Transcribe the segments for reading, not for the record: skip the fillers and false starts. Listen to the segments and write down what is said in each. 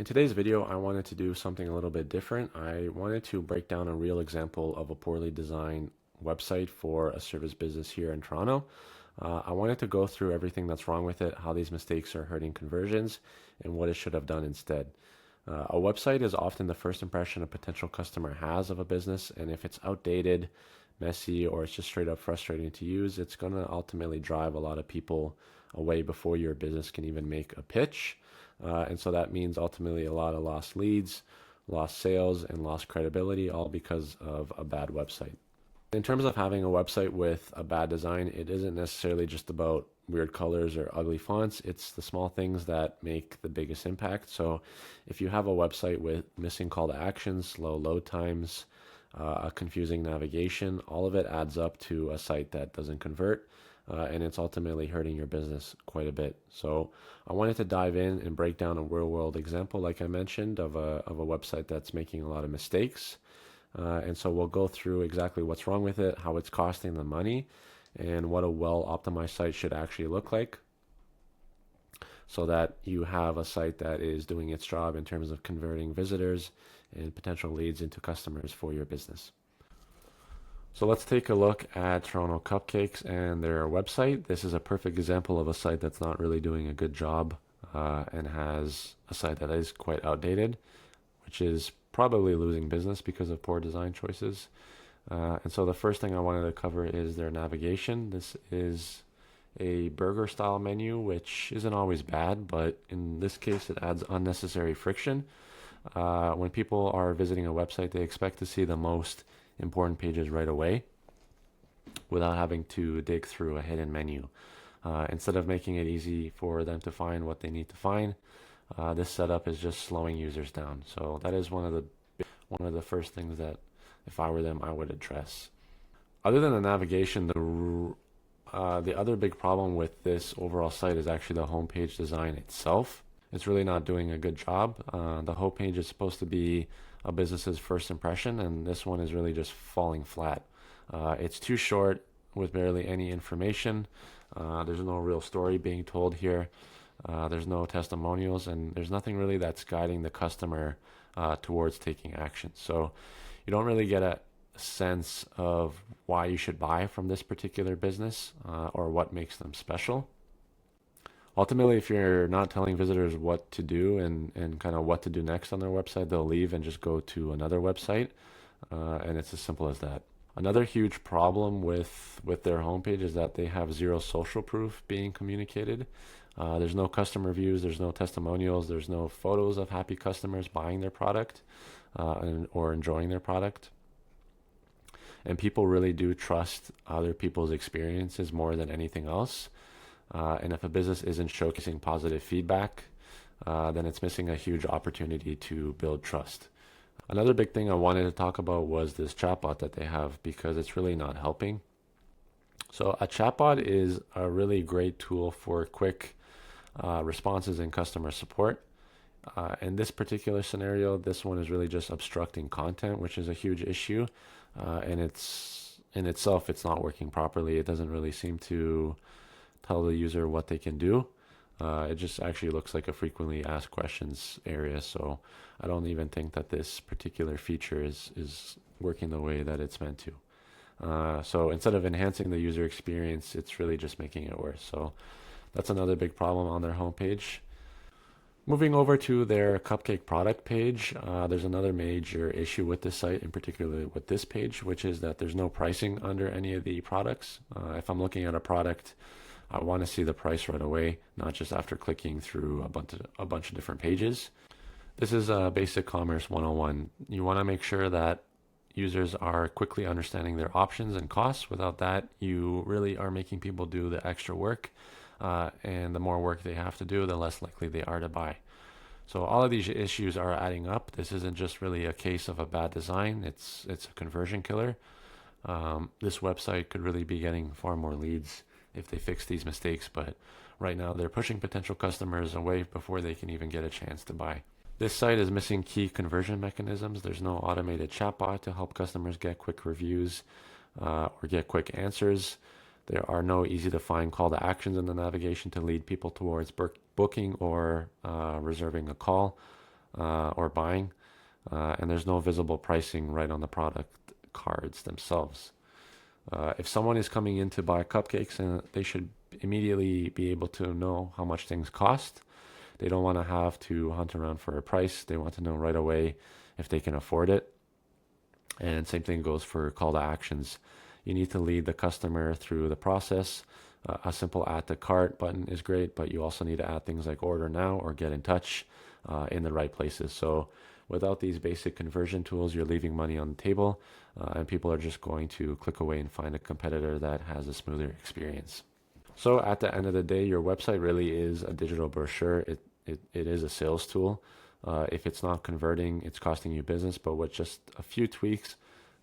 In today's video, I wanted to do something a little bit different. I wanted to break down a real example of a poorly designed website for a service business here in Toronto. I wanted to go through everything that's wrong with it, how these mistakes are hurting conversions, and what it should have done instead. A website is often the first impression a potential customer has of a business, and if it's outdated, messy, or it's just straight up frustrating to use, it's going to ultimately drive a lot of people away before your business can even make a pitch. And so that means ultimately a lot of lost leads, lost sales, and lost credibility, all because of a bad website. In terms of having a website with a bad design, it isn't necessarily just about weird colors or ugly fonts. It's the small things that make the biggest impact. So if you have a website with missing call to actions, slow load times, a confusing navigation, all of it adds up to a site that doesn't convert. And it's ultimately hurting your business quite a bit. So I wanted to dive in and break down a real world example, like I mentioned, of a website that's making a lot of mistakes. And so we'll go through exactly what's wrong with it, how it's costing them money, and what a well optimized site should actually look like so that you have a site that is doing its job in terms of converting visitors and potential leads into customers for your business. So let's take a look at Toronto Cupcakes and their website. This is a perfect example of a site that's not really doing a good job and has a site that is quite outdated, which is probably losing business because of poor design choices. And so the first thing I wanted to cover is their navigation. This is a burger style menu, which isn't always bad, but in this case, it adds unnecessary friction. When people are visiting a website, they expect to see the most important pages right away without having to dig through a hidden menu. Instead of making it easy for them to find what they need to find, this setup is just slowing users down. So that is one of the first things that, if I were them, I would address. Other than the navigation, the other big problem with this overall site is actually the homepage design itself. It's really not doing a good job. The homepage is supposed to be a business's first impression, and this one is really just falling flat. It's too short with barely any information. There's no real story being told here. There's no testimonials, and there's nothing really that's guiding the customer towards taking action. So you don't really get a sense of why you should buy from this particular business or what makes them special. Ultimately, if you're not telling visitors what to do and kind of what to do next on their website, they'll leave and just go to another website. And it's as simple as that. Another huge problem with their homepage is that they have zero social proof being communicated. There's no customer reviews, there's no testimonials, there's no photos of happy customers buying their product or enjoying their product. And people really do trust other people's experiences more than anything else. And if a business isn't showcasing positive feedback, then it's missing a huge opportunity to build trust. Another big thing I wanted to talk about was this chatbot that they have because it's really not helping. So a chatbot is a really great tool for quick responses in customer support. In this particular scenario, this one is really just obstructing content, which is a huge issue. And it's in itself, it's not working properly. It doesn't really seem to tell the user what they can do. It just actually looks like a frequently asked questions area. So I don't even think that this particular feature is working the way that it's meant to. So instead of enhancing the user experience, it's really just making it worse. So that's another big problem on their homepage. Moving over to their cupcake product page, there's another major issue with this site, in particular with this page, which is that there's no pricing under any of the products. If I'm looking at a product, I want to see the price right away, not just after clicking through a bunch of different pages. This is Basic Commerce 101. You want to make sure that users are quickly understanding their options and costs. Without that, you really are making people do the extra work. And the more work they have to do, the less likely they are to buy. So all of these issues are adding up. This isn't just really a case of a bad design. It's a conversion killer. This website could really be getting far more leads if they fix these mistakes, but right now they're pushing potential customers away before they can even get a chance to buy. This site is missing key conversion mechanisms. There's no automated chatbot to help customers get quick reviews or get quick answers. There are no easy to find call to actions in the navigation to lead people towards booking or reserving a call. or buying, and there's no visible pricing right on the product cards themselves. If someone is coming in to buy cupcakes, and they should immediately be able to know how much things cost. They don't want to have to hunt around for a price. They want to know right away if they can afford it. And same thing goes for call to actions. You need to lead the customer through the process. A simple add to cart button is great, but you also need to add things like order now or get in touch in the right places. So without these basic conversion tools, you're leaving money on the table, and people are just going to click away and find a competitor that has a smoother experience. So at the end of the day, your website really is a digital brochure. It is a sales tool. If it's not converting, it's costing you business, but with just a few tweaks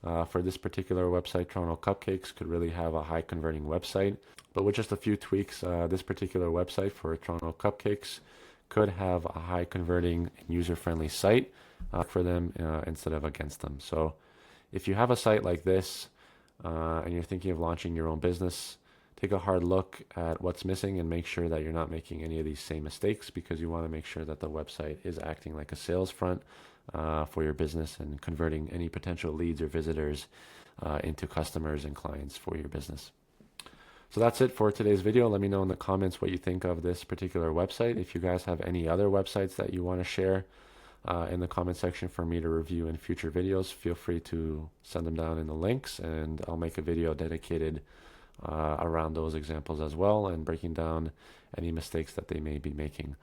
for this particular website, Toronto Cupcakes could really have a high converting website. But with just a few tweaks, this particular website for Toronto Cupcakes could have a high converting and user friendly site for them instead of against them. So if you have a site like this and you're thinking of launching your own business, take a hard look at what's missing and make sure that you're not making any of these same mistakes, because you want to make sure that the website is acting like a sales front for your business and converting any potential leads or visitors into customers and clients for your business. So that's it for today's video. Let me know in the comments what you think of this particular website. If you guys have any other websites that you want to share in the comment section for me to review in future videos, feel free to send them down in the links, and I'll make a video dedicated around those examples as well, and breaking down any mistakes that they may be making.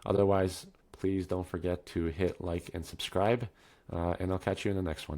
Otherwise, please don't forget to hit like and subscribe, and I'll catch you in the next one.